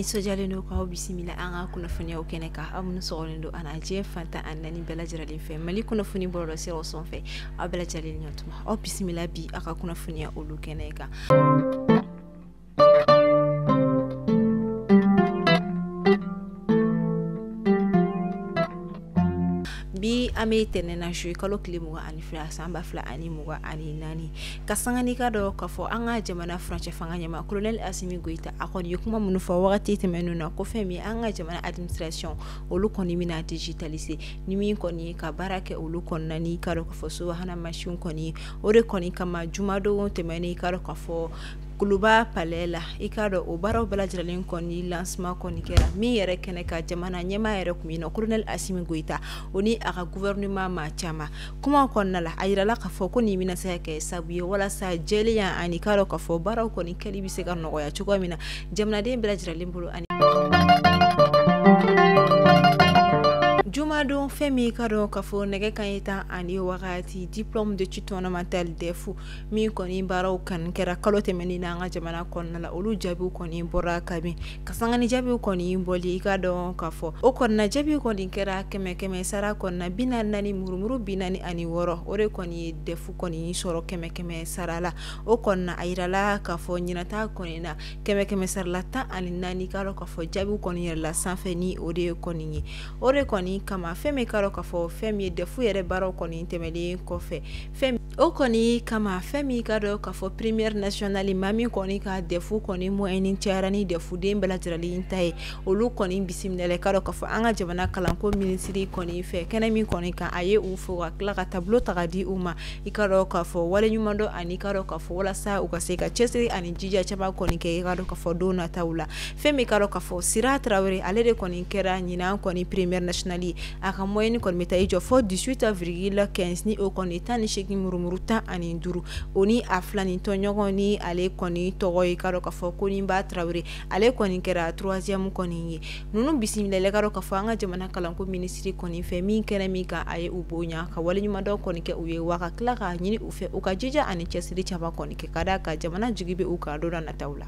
Nisojalen do ka bisimila an ka kunnafoniya o kɛnɛ kan aw minnu sɔgɔlen don an diɲɛ fantan ani naani bɛɛ lajɛlen fɛ Mali kunnafoni bɔlɔlɔ siraw sanfɛ aw bɛɛ lajɛlen ɲɛtuma aw bisimila bi a ka kunnafoniya olu kɛnɛ kan. Bi ame tɛnɛnna su kalo tile 22 san 2024 ka sangani ka dɔ ka fɔ an ka jamana furancɛ fanga ɲɛma Colonel Asimi Goita a kɔni ye kuma minnu fɔ wagati tɛmɛnnu na ko fɛn min an ka jamana administration olu kɔni bɛna digitaliser ni min kɔni ye ka baara kɛ olu kɔnɔna ni ka dɔ ka fɔ subahana machine kɔni o de kɔni kama jumadon tɛmɛnen ka dɔ ka fɔ Kuluba Palais la i ka dɔn o baaraw bɛɛ lajɛlen kɔni lancement kɔni kɛra min yɛrɛ kɛnɛ ka jamana ɲɛmaa yɛrɛ kun ye Colonel Asimi Goita o ni a ka gouvernement ma caman kuma kɔnɔna la a yirala ka fɔ ko nin bɛna se ka kɛ sabu ye walasa jɛlenya ani ka dɔn ka fɔ baaraw kɔni kɛli bɛ se ka nɔgɔya cogo min na jamanaden bɛɛ lajɛlen bolo ani Jumadon fɛn min ka dɔn ka fɔ nɛgɛ kanɲɛ 10 ani wagati diplôme d'études fondamentales DEF min kɔni baaraw kan kɛra kalo tɛmɛnen na an ka jamana kɔnɔna la olu jaabiw kɔni bɔra kabi ka sangani jaabiw kɔni bɔli i ka dɔn ka fɔ o kɔnɔna jaabiw kɔni kɛra kɛmɛ sara kɔnɔna 44 murumuru 46 o de kɔni ye DEF kɔni sɔrɔ kɛmɛ sara la o kɔnɔna a yirala ka fɔ ɲinata kɔni na kɛmɛ sara la 14 ka dɔn ka fɔ jaabiw kɔni yɛrɛ la sanfɛ ni o de kɔni ye o de kɔni kama fɛn min ka dɔn ka fɔ fɛn min ye DEF yɛrɛ baaraw kɔni tɛmɛlen kɔfɛ o kɔni kama fɛn min ka dɔn ka fɔ première nationale maa min kɔni ka DEF kɔni moyenne cayara ni DEF den bɛɛ lajɛlen ta ye olu kɔni bisimilala ka dɔn ka fɔ an ka jamana kalanko ministre kɔni fɛ kɛnɛ min kɔni kan a ye u fo ka tila ka tableau ta ka di u ma i ka dɔn ka fɔ wale ɲuman dɔn ani ka dɔn ka fɔ walasa u ka se ka cɛsiri ani jija caman kɔni kɛ i ka dɔn ka fɔ don nataw la fɛn min ka dɔn ka fɔ Sira Traoré ale de kɔni kɛra ɲinan kɔni première nationale a ka moyenne kɔni bɛ taa i jɔ fɔ 18,15 ni o kɔni 18 murumuru 15 o ni a filanin tɔɲɔgɔn ni ale kɔni tɔgɔ ye ka dɔn ka fɔ Koninba Traoré ale kɔni kɛra 3e kɔni ye ninnu bisimilala ka dɔn ka fɔ an ka jamana kalanko ministre kɔni fɛ min kɛnɛ min kan a ye u bonya ka wale ɲuman dɔn kɔni kɛ u ye wa ka tila ka ɲini u fɛ u ka jija ani cɛsiri caman kɔni kɛ ka d'a ka jamana jigi bɛ u kan don nataw la.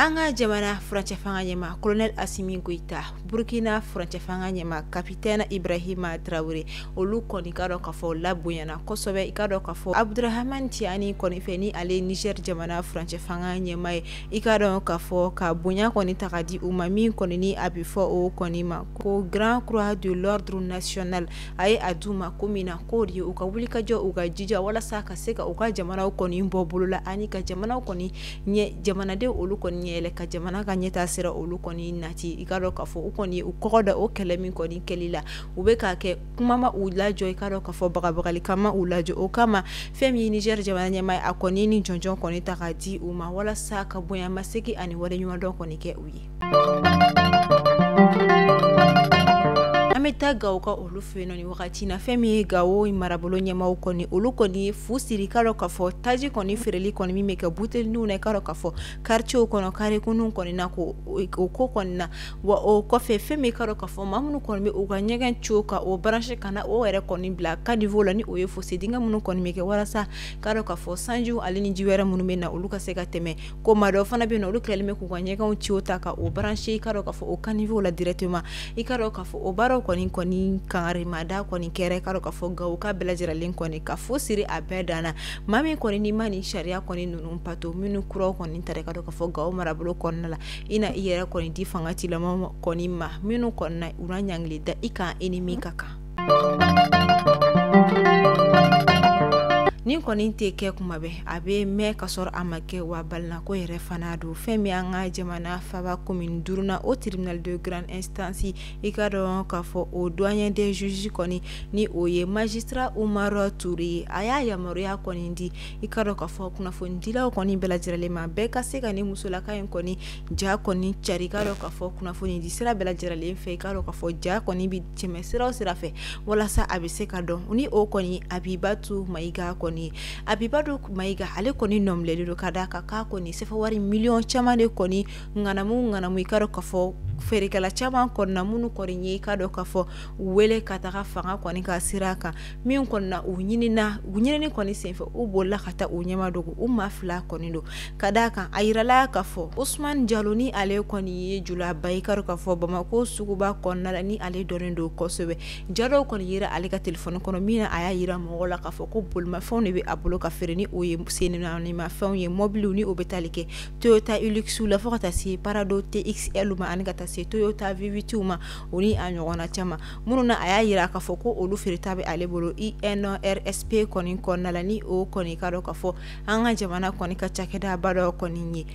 An ka jamana furancɛ fanga ɲɛma Colonel Asimi Goita Burkina furancɛ fanga ɲɛma Capitaine Ibrahima Traoré olu kɔni ka dɔn ka fɔ labonyana kosɛbɛ i ka dɔn ka fɔ Abdurahmane Tiani kɔni fɛ ni ale Niger jamana furancɛ fanga ɲɛma ye i ka dɔn ka fɔ ka bonya kɔni ta ka di u ma min kɔni ni a bɛ fɔ o kɔni ma ko Grand Croix de l'Ordre National a ye a d'u ma ko min na k'o de ye u ka wuli ka jɔ u ka jija walasa ka se ka u ka jamanaw kɔni bɔ bolo la ani ka jamanaw kɔni ɲɛ jamanaden olu kɔni ɲɛɛlɛ ka jamana ka ɲɛtaa sira olu kɔni nati i ka dɔn ka fɔ u kɔni ye u kɔgɔ da o kɛlɛ min kɔni kɛli la u bɛ ka kɛ kuma ma u lajɔ i ka dɔn ka fɔ bagabagali kama u lajɔ o kama fɛn min Niger jamana ɲɛmaa a kɔni ni jɔnjɔn kɔni ta ka di u ma walasa ka bonya masegi ani wale ɲuman dɔn kɔni kɛ u ye. An bɛ taa Gawo ka olu fɛ yen nɔ ni wagati na fɛn min ye Gawo marabolo ɲɛmaaw kɔni olu kɔni ye fu siri ka dɔn ka fɔ taji kɔni feereli kɔni min bɛ kɛ buteliniw na i ka dɔn ka fɔ quartier kɔnɔ karekunnu kɔni na ko ko kɔni na wa o kɔfɛ fɛn min ka dɔn ka fɔ maa minnu kɔni bɛ u ka ɲɛgɛn ciw ka o branche kana o yɛrɛ kɔni bila caniveau la ni o ye fossé dingɛ minnu kɔni bɛ kɛ walasa ka dɔn ka fɔ sanjiw ale ni ji wɛrɛ minnu bɛ na olu ka se ka tɛmɛ ko maa dɔ fana bɛ yen nɔ olu kɛlen bɛ k'u ka ɲɛgɛnw ciw ta ka o branche i ka dɔn ka fɔ o caniveau la directement i ka dɔn ka fɔ o baaraw kɔni kangarimada kɔni kɛra ka dɔn ka fɔ Gawo ka bɛɛ lajɛlen kɔni ka fu siri a bɛɛ danna maa min kɔni ni ma ni sariya kɔni ninnu pato minnu kuraw kɔni tara ka dɔn ka fɔ Gawo marabolo kɔnɔna la i na i yɛrɛ kɔni di fanga tilama kɔni ma minnu kɔni na u na ɲangili da i kan i ni min ka kan. Ni kɔni tɛ kɛ kuma bɛ a bɛ mɛn ka sɔrɔ a ma kɛ wa balinako yɛrɛ fana don fɛn min an ka jamana faba commune 5nan o tribunal de grande instance i ka dɔn ka fɔ o doyen des juges kɔni ni o ye magistrat Umaru Touré a y'a yamaruya kɔni di i ka dɔn ka fɔ kunnafonidilaw kɔni bɛɛ lajɛlen ma bɛɛ ka se ka ni musolaka in kɔni ja kɔni cari i ka dɔn ka fɔ kunnafoni di sira bɛɛ lajɛlen fɛ i ka dɔn ka fɔ ja kɔni bi tɛmɛ sira o sira fɛ walasa a bɛ se ka dɔn ni o kɔni Abibatu Mayiga kɔni Abibatu Mayiga ale kɔni nɔmlɛlen don ka d'a kan k'a kɔni sɛfɛ wari miliyɔn caman de kɔni ŋanamu i ka dɔn ka fɔ feerekɛla caman kɔnɔna minnu kɔni ye ka dɔ ka fɔ u wele ka taga fanga kɔni ka sira kan min kɔnɔna u ɲinini kɔni senfɛ u bolila ka taa u ɲɛma dogo u ma fila kɔni don ka d'a kan a yirala ka fɔ Usman Jalo ni ale kɔni ye julaba ye ka dɔ ka fɔ Bamako suguba kɔnɔna la ni ale dɔnnen don kosɛbɛ Jalo kɔni yira ale ka telefɔni kɔnɔ min na a y'a yira mɔgɔw la ka fɔ ko bolimafɛnw de bɛ a bolo ka feere ni o ye sennaanimafɛnw ye mobiliw ni o bɛ tali kɛ Toyota Hilux la fo ka taa se Parado TXL ma ani ka taa se Toyota V8 ma o ni a ɲɔgɔnna caman minnu na a y'a yira ka fɔ ko olu feereta bɛ ale bolo INRSP kɔni kɔnɔna la ni o kɔni ka dɔ ka fɔ an ka jamana kɔni ka cakɛda ba dɔ kɔni ye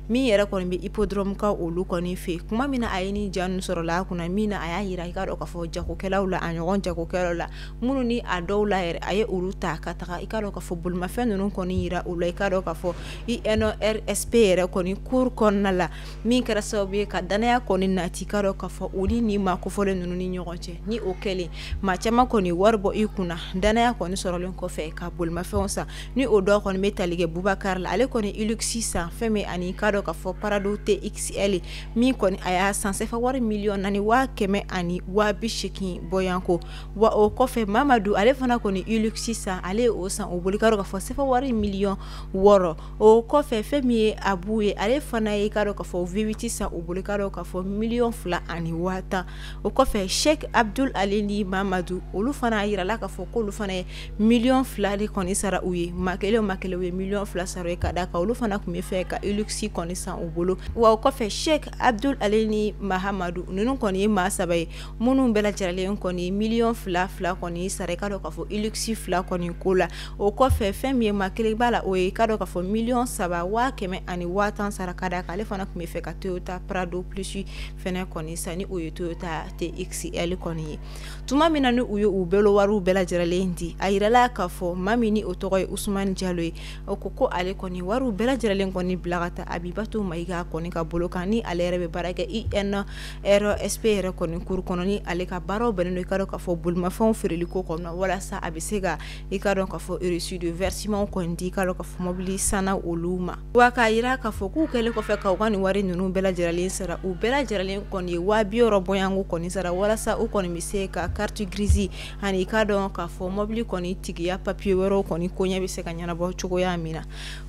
min yɛrɛ kɔni bɛ hippodrome ka olu kɔni fɛ kuma min na a ye ni janu sɔrɔ la kunna min na a y'a yira i ka dɔn ka fɔ jagokɛlaw la a ɲɔgɔn jagokɛlaw la minnu ni a dɔw la yɛrɛ a ye olu ta ka taga i ka dɔn ka fɔ bolimafɛn ninnu kɔni yira u la i ka dɔn ka fɔ INRSP yɛrɛ kɔni cour kɔnɔna la min kɛra sababu ye ka danaya kɔni nati ka dɔn ka fɔ olu ni maa kofɔlen ninnu ni ɲɔgɔn cɛ ni o kɛlen maa caman kɔni wari bɔ i kunna danaya kɔni sɔrɔlen kɔfɛ ka bolimafɛnw san ni o dɔw kɔni bɛ tali kɛ Bubakar la ale kɔni Hilux san fɛn min ani ka dɔn ka fɔ Parado TXL min kɔni a y'a san sefa wari $400,000 ani 280 bɔyanko wa o kɔfɛ Mamadu ale fana kɔni Hilux san ale o san o boli ka dɔn ka fɔ sefa wari $6,000,000 o kɔfɛ fɛn min ye Abu ye ale fana ye ka dɔn ka fɔ V8 san o boli ka dɔn ka fɔ $2,000,000 ani 10,000 o kɔfɛ Sheikh Abdul Ali ni Mamadu olu fana yirala ka fɔ ko olu fana ye $2,000,000 de kɔni sara u ye ma kelen u ye $2,000,000 sara ka da ka olu fana kun bɛ fɛ ka Hilux kɔni san u bolo wa o kɔfɛ Sheikh Abdul Ali ni Mahamadu ninnu kɔni ye maa saba ye minnu bɛɛ lajɛlen kɔni ye $2,000,000 kɔni sara ka dɔn ka fɔ Hilux 2 kɔni ko la o kɔfɛ fɛn min ye maa kelen b'a la o ye ka dɔn ka fɔ $3,700,000 ani 10,000 sara ka da ale fana kun bɛ fɛ ka Toyota Prado Plus fɛnɛ kɔni san ni o ye Toyota TXL kɔni ye tuma min na ni u ye u bɛɛ wariw bɛɛ lajɛlen di a yirala ka fɔ maa min ni o tɔgɔ ye Usman Jalo ye o ko ale kɔni wariw bɛɛ lajɛlen kɔni bila ka taa Abibatu Mayiga kɔni ka bolo kan ni ale yɛrɛ bɛ baara kɛ INRSP yɛrɛ kɔni cour kɔnɔ ni ale ka baaraw bɛnnen don i ka dɔn ka fɔ bolimafɛnw feereli ko kɔnɔ walasa a bɛ se ka i ka dɔn ka fɔ reçu de versement kɔni di i ka dɔn ka fɔ mobili sanna olu ma wa k'a yira ka fɔ k'u kɛlen kɔfɛ ka u ka nin wari ninnu bɛɛ lajɛlen sara u bɛɛ lajɛlen kɔni ye 70,000 bɔyanko kɔni sara walasa u kɔni bɛ se ka carte grise ani i ka dɔn ka fɔ mobili kɔni tigiya papier wɛrɛw kɔni koɲɛ bɛ se ka ɲɛnabɔ cogoya min na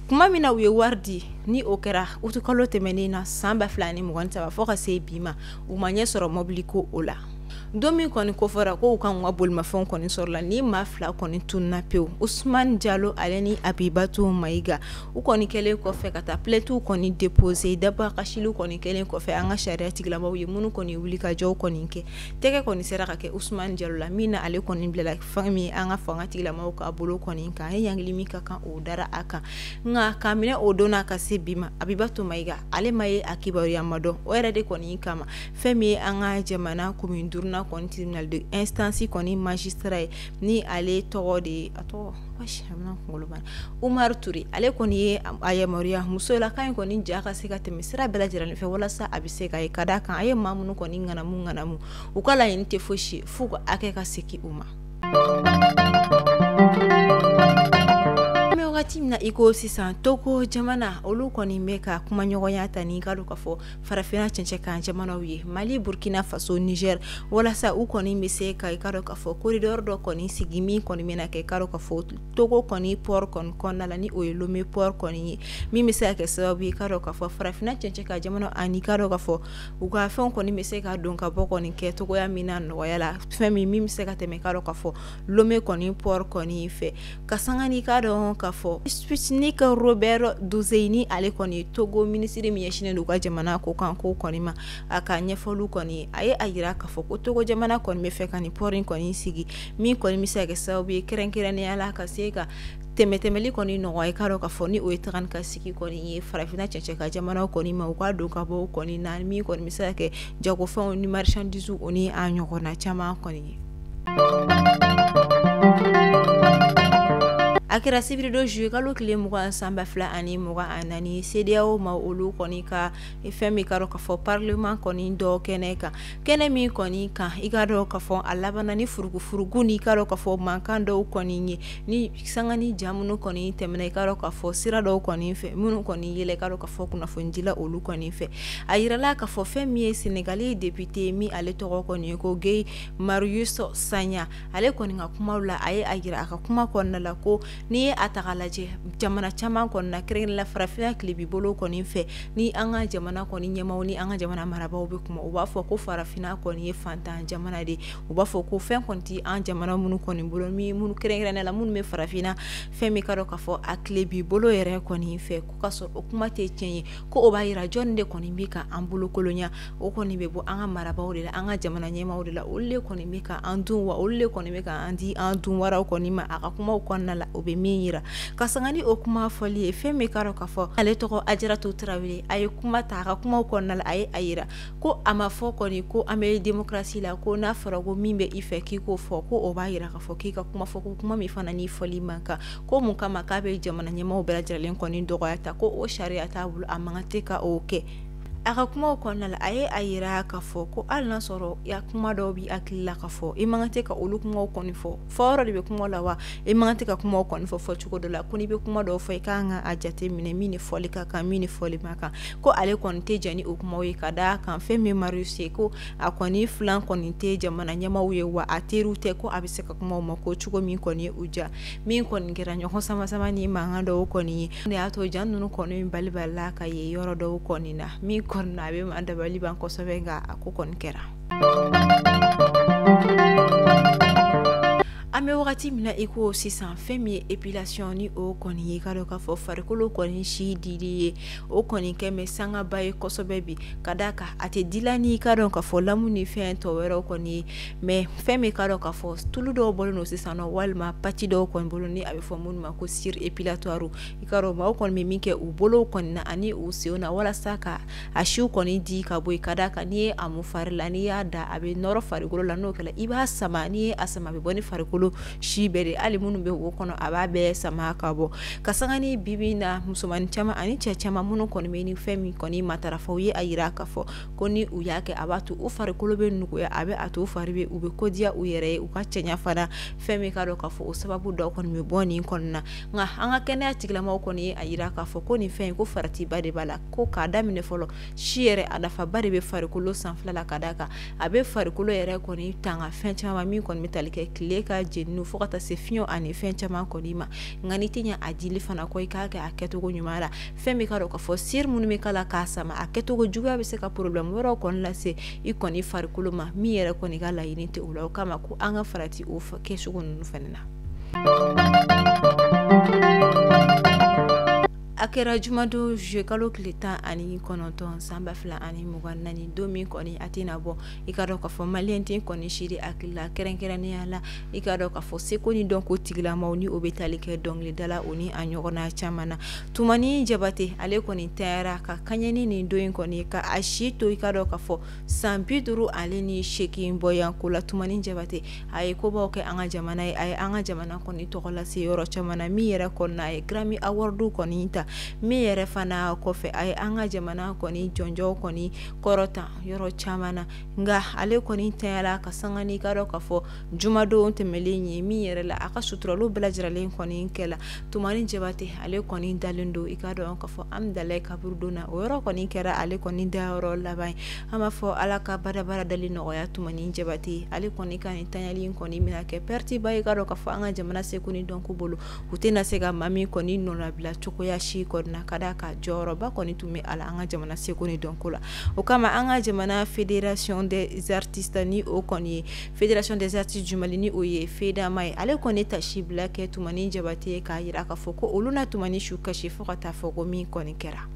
kuma min na u ye wari di ni o kɛra utukalo tɛmɛnen na san 2023 fo ka se bi ma u ma ɲɛ sɔrɔ mobili ko o la don min kɔni kofɔra ko u kan ka bolimafɛnw kɔni sɔrɔ la ni maa fila kɔni tunna pewu Usman Jalo ale ni Abibatu Mayiga u kɔni kɛlen kɔfɛ ka taa plainte kɔni déposer daba kasiliw kɔni kɛlen kɔfɛ an ka sariya tigilamɔgɔw ye minnu kɔni wuli ka jɔw kɔni kɛ tɛgɛ kɔni sera ka kɛ Usman Jalo la min na ale kɔni bilala fɛn min an ka fanga tigilamɔgɔw ka bolo kɔni kan an ye ɲangili min ka kan o dara a kan nka k'a minɛ o don n'a ka se bi ma Abibatu Mayiga ale ma ye a kibaruya ma dɔn o yɛrɛ de kɔni kama fɛn min ye an ka jamana commune duruna kɔni tribunal de instance kɔni magistrat ye ni ale tɔgɔ de a tɔgɔ Umar Ture ale kɔni ye a yamaruya muso la kan kɔni ja ka se ka tɛmɛ sira bɛɛ lajɛlen fɛ walasa a bɛ se ka ye ka d'a kan a ye maa minnu kɔni ŋanamu u ka laɲini tɛ fosi f'u ka hakɛ ka segin u ma wagati min na i ko sisan Togo jamana olu kɔni bɛ ka kuma ɲɔgɔnya ta ni ka dɔn ka fɔ farafinna cɛncɛn kan jamanaw ye Mali Burkina Faso Niger walasa u kɔni bɛ se ka i ka dɔn ka fɔ corridor dɔ kɔni sigi min kɔni bɛna kɛ i ka dɔn ka fɔ Togo kɔni port kɔni kɔnɔna la ni o ye Lomé port kɔni ye min bɛ se ka kɛ sababu ye i ka dɔn ka fɔ farafinna cɛncɛn kan jamanaw ani ka dɔn ka fɔ u ka fɛnw kɔni bɛ se ka don ka bɔ kɔni kɛ togoya min na nɔgɔya la fɛn min bɛ se ka tɛmɛ i ka dɔn ka fɔ Lomé kɔni port kɔni fɛ ka sanga ni ka dɔn ka fɔ Sputnik Robert Duzeini ale kɔni Togo ministre min ɲɛsinnen don u ka jamana ko kan ko kɔni ma a ka ɲɛfɔliw kɔni a ye a yira ka fɔ ko Togo jamana kɔni bɛ fɛ ka nin port kɔni sigi min kɔni bɛ se ka kɛ sababu ye kɛrɛnkɛrɛnnenya la ka se ka tɛmɛtɛmɛli kɔni nɔgɔya i ka dɔn ka fɔ ni o ye taga ni ka sigi kɔni ye farafinna cɛncɛn ka jamanaw kɔni ma u ka don ka bɔ kɔni na min kɔni bɛ se ka kɛ jagofɛnw ni marchandise o ni a ɲɔgɔnna caman kɔni ye akira sibiri do juillet kalo kile mugan samba fila ani mugan anani CEDEAO ma olu kɔni ka fɛn min ka dɔn ka fɔ parlement kɔni dɔ kɛnɛ kan kɛnɛ min kɔni kan i ka dɔn ka fɔ a labanna ni furugufurugu ni ka dɔn ka fɔ mankan dɔw kɔni ye ni sanga ni ja minnu kɔni tɛmɛna i ka dɔn ka fɔ sira dɔw kɔni fɛ minnu kɔni yɛlɛ i ka dɔn ka fɔ kunnafonidila olu kɔni fɛ a yirala ka fɔ fɛn min ye Senegali député min ale tɔgɔ kɔni ye ko Guy Marius Sagna ale kɔni ka kumaw la a ye a yira a ka kuma kɔnɔna la ko ni ye a ta k'a lajɛ jamana caman kɔnɔna kɛrɛnkɛrɛnnenya farafinna kilebi bolo kɔni fɛ ni an ka jamana kɔni ɲɛmaw ni an ka jamana marabaaw bɛ kuma u b'a fɔ ko farafinna kɔni ye fantan jamana de u b'a fɔ ko fɛn kɔni tɛ an jamana minnu kɔni bolo minnu kɛrɛnkɛrɛnnenya la minnu bɛ farafinna fɛn min ka dɔn ka fɔ a kilebi bolo yɛrɛ kɔni fɛ ko ka sɔrɔ o kuma tɛ tiɲɛ ye ko o b'a yira jɔnni de kɔni bɛ ka an bolo kolonya o kɔni bɛ bɔ an ka marabaaw de la an ka jamana ɲɛmaaw de la olu de kɔni bɛ ka an dun wa olu de kɔni bɛ ka an di an dun waraw kɔni ma a ka kumaw kɔnɔna la o bɛ min yira ka sanga ni o kuma fɔli ye fɛn min ka dɔn ka fɔ ale tɔgɔ Ajaratu Tarawele a ye kuma ta a ka kumaw kɔnɔna la a ye a yira ko a ma fɔ kɔni ko an bɛ démocratie la ko n'a fɔra ko min bɛ i fɛ k'i k'o fɔ ko o b'a yira ka fɔ k'i ka kuma fɔ ko kuma min fana ni fɔli man kan ko mun kama k'a bɛ jamana ɲɛmaaw bɛɛ lajɛlen kɔni dɔgɔya ta ko o sariya t'a bolo a man kan tɛ ka o kɛ a ka kumaw kɔnɔna la a ye a yira ka fɔ ko hali n'a sɔrɔ ya kuma dɔw b'i hakili la ka fɔ i man kan tɛ ka olu kumaw kɔni fɔ yɔrɔ de bɛ kuma la wa i man kan tɛ ka kumaw kɔni fɔ cogo dɔ la ko n'i bɛ kuma dɔw fɔ i kan ka a jate minɛ min ni fɔli ka kan min ni fɔli ma kan ko ale kɔni tɛ jɛn ni o kumaw ye ka d'a kan fɛn min Marius ye ko a kɔni filan kɔni tɛ jamana ɲɛmaaw ye wa a teriw tɛ ko a bɛ se ka kumaw ma ko cogo min kɔni ye u ja min kɔni kɛra ɲɔgɔn sama ni mankan dɔw kɔni ye ne y'a to jan ninnu kɔni bali la ka ye yɔrɔ dɔw kɔni na min kɔni na a bɛ ma dabali ban kosɛbɛ nka a ko kɔni kɛra an bɛ wagati min na i ko sisan fɛn min ye épilation ni o kɔni ye ka dɔn k'a fɔ farikolo kɔni si dili ye o kɔni kɛ mɛ sangaba ye kosɛbɛ bi ka d'a kan a tɛ dila ni ka dɔn k'a fɔ lamu ni fɛn tɔ wɛrɛw kɔni ye mɛ fɛn min ka dɔn k'a fɔ tulu dɔw bɔlen don sisan nɔ walima pati dɔw kɔni bolo ni a bɛ fɔ minnu ma ko cire épilatoire i ka dɔn maaw kɔni bɛ min kɛ u bolo kɔni na ani u senw na walasa ka a siw kɔni di ka bɔ yen ka d'a kan n'i ye a mun fari la n'i y'a da a bɛ nɔrɔ farikolo la n'o kɛra i b'a sama n'i ye a sama a bɛ bɔ ni farikolo si bɛɛ de hali minnu bɛ o kɔnɔ a b'a bɛɛ sama ka bɔ ka sanga ni bibi na musomanin caman ani cɛ caman minnu kɔni bɛ ni fɛn min kɔni matarafa u ye a yira ka fɔ ko ni u y'a kɛ a b'a to u farikolo bɛ nuguya a bɛ a to u fari bɛ u bɛ kodiya u yɛrɛ ye u ka cɛɲa fana fɛn min ka dɔn ka fɔ o sababu dɔw kɔni bɛ bɔ nin kɔnɔna na nka an ka kɛnɛya tigilamɔgɔw kɔni ye a yira k'a fɔ ko nin fɛn in ko faratiba de b'a la ko k'a daminɛ fɔlɔ si yɛrɛ a nafaba de bɛ farikolo sanfɛla la ka d'a kan a bɛ farikolo yɛrɛ kɔni tanga fɛn caman min kɔni bɛ tali kɛ tile ka jenini fo ka taa se fiɲɛw ani fɛn caman kɔni ma nka n'i tɛ ɲɛ a dili fana kɔ i k'a kɛ a kɛcogo ɲuman la fɛn min ka dɔn k'a fɔ seri minnu bɛ k'a la k'a sama a kɛcogo juguya bɛ se ka problème wɛrɛw kɔni lase i kɔni farikolo ma min yɛrɛ kɔni ka laɲini tɛ o la o kama ko an ka farati o kɛcogo ninnu fana na a kɛra jumado juillet kalo tile 19 san 2024 don min kɔni a tɛna bɔ i ka dɔn k'a fɔ maliyɛn tɛ kɔni si de hakili la kɛrɛnkɛrɛnnenya la i ka dɔn k'a fɔ seko ni dɔnko tigilamaw ni o bɛ tali kɛ dɔnkilidala o ni a ɲɔgɔnna caman na Tumani Jabate ale kɔni tayara ka kaɲɛni nin don in kɔni ka a si to i ka dɔn k'a fɔ san 58 bɔ yan ko la Tumani Jabate a ye kobaw kɛ an ka jamana ye a ye an ka jamana kɔni tɔgɔ lase yɔrɔ caman na min yɛrɛ kɔni a ye Grammy Award kɔni ta min yɛrɛ fana kɔfɛ a ye an ka jamana kɔni jɔnjɔw kɔni kɔrɔta yɔrɔ caman na nka ale kɔni tayala ka sanga ni ka dɔn k'a fɔ jumadon tɛmɛlen ye min yɛrɛ la a ka suturalo bɛɛ lajɛlen kɔni kɛla Tumani Jabate ale kɔni dalen don i ka dɔn k'a fɔ Amdalayi Kaburu na o yɔrɔ kɔni kɛra ale kɔni dayɔrɔ laban ye an b'a fɔ ala ka badabada dali nɔgɔya Tumani Jabate ale kɔni ka nin tanyali kɔni bɛna kɛ pertiba i ka dɔn k'a fɔ an ka jamana seko ni dɔnko bolo u tɛna se ka maa min kɔni nɔnabila cogoya si kɔni na ka d'a kan jɔyɔrɔba kɔni tun bɛ a la an ka jamana seko ni dɔnko la o kama an ka jamana fédération des artistes ni o kɔni ye fédération des artistes du Mali ni o ye FEDAMA ye ale kɔni tasi bila kɛ Tumani Jabate k'a yira k'a fɔ ko olu na Tumani su kasi fo ka taa fɔ ko min kɔni kɛra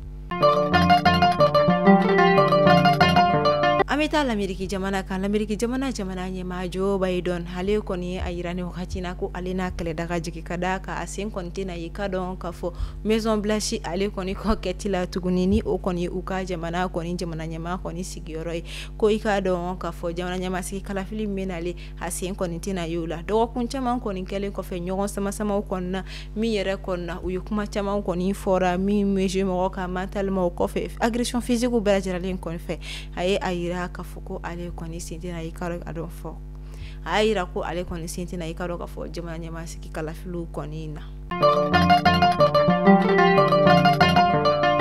ameta l'Amérique jamana kan l'Amérique jamana ɲɛmaa Joe Biden ale kɔni a yira ni wagati na ko ale n'a kɛlɛdaga jigi ka da ka a sen kɔni tɛna ye ka dɔn ka fɔ Maison Blanche ale kɔni kɔ kɛti la tuguni ni o kɔni u ka jamana ɲɛmaa kɔni sigiyɔrɔ ye ko i ka dɔn ka fɔ jamana ɲɛmaasigi kalafili min ale a sen kɔni tɛna ye o la dɔgɔkun caman kɔni kɛlen kɔfɛ ɲɔgɔn samasamaw kɔnɔna min yɛrɛ kɔnɔna u ye kuma caman kɔni fɔra min meje mɔgɔ ka mentalement kɔfɛ agression physique bɛɛ lajɛlen kɔni fɛ a ye a yira ka fɔ ko ale kɔni sen tɛna ye ka dɔn fɔ a y'a yira ko ale kɔni sen tɛna ye ka dɔn ka fɔ jamana ɲɛmaasigi kalafiliw kɔni na.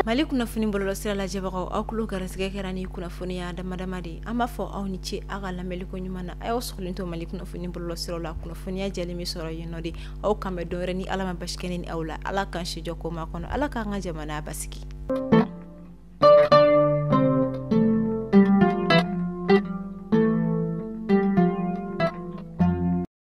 Mali kunnafoni bɔlɔlɔsira lajɛbagaw aw tulo garisigɛ kɛra ni kunnafoniya damadama de an b'a fɔ aw ni ce aw ka lamɛnliko ɲuman na a y'aw sɔgɔlen to Mali kunnafoni bɔlɔlɔsiraw la kunnafoniya jɛlen bɛ sɔrɔ yen nɔ de aw kan bɛ dɔwɛrɛ ni Ala ma basi kɛ ni aw la Ala k'an si jɔ ko ma kɔnɔ Ala k'an ka jamana basigi.